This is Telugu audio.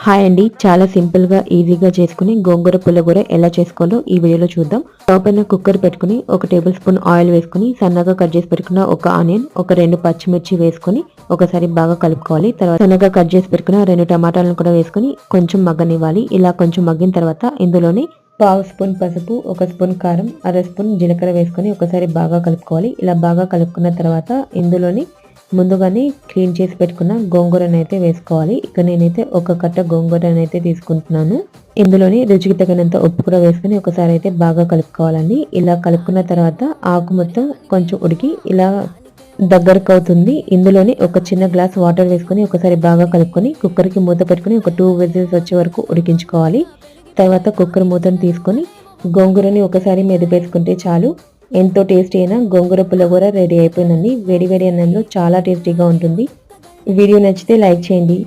హాయ్ అండి, చాలా సింపుల్ గా ఈజీగా చేసుకుని గోంగూర పుల్లగూర ఎలా చేసుకోవాలో ఈ వీడియోలో చూద్దాం. స్టవ్ పైన కుక్కర్ పెట్టుకుని 1 టేబుల్ స్పూన్ ఆయిల్ వేసుకుని సన్నగా కట్ చేసి పెట్టుకున్న ఒక ఆనియన్, ఒక 2 పచ్చిమిర్చి వేసుకుని ఒకసారి బాగా కలుపుకోవాలి. తర్వాత సన్నగా కట్ చేసి పెట్టుకున్న 2 టమాటాలను కూడా వేసుకుని కొంచెం మగ్గనివ్వాలి. ఇలా కొంచెం మగ్గిన తర్వాత ఇందులోని పావు స్పూన్ పసుపు, 1 స్పూన్ కారం, అర స్పూన్ జీలకర్ర వేసుకుని ఒకసారి బాగా కలుపుకోవాలి. ఇలా బాగా కలుపుకున్న తర్వాత ఇందులోని ముందుగానే క్లీన్ చేసి పెట్టుకున్న గోంగూరను అయితే వేసుకోవాలి. ఇక్కడ నేనైతే ఒక కట్ట గోంగూరను అయితే తీసుకుంటున్నాను. ఇందులోని రుచికి తగినంత ఉప్పు కూడా వేసుకుని ఒకసారి అయితే బాగా కలుపుకోవాలండి. ఇలా కలుపుకున్న తర్వాత ఆకు మొత్తం కొంచెం ఉడికి ఇలా దగ్గరకు అవుతుంది. ఇందులోని ఒక చిన్న గ్లాస్ వాటర్ వేసుకొని ఒకసారి బాగా కలుపుకొని కుక్కర్కి మూత పెట్టుకుని ఒక 2 విజిల్స్ వచ్చే వరకు ఉడికించుకోవాలి. తర్వాత కుక్కర్ మూతను తీసుకొని గోంగూరని ఒకసారి మెదిపేసుకుంటే చాలు. ఎంతో టేస్టీ అయిన గోంగూర పుల్లగూర రెడీ అయిపోయిందండి. వేడి వేడి అన్నంలో చాలా టేస్టీగా ఉంటుంది. వీడియో నచ్చితే లైక్ చేయండి.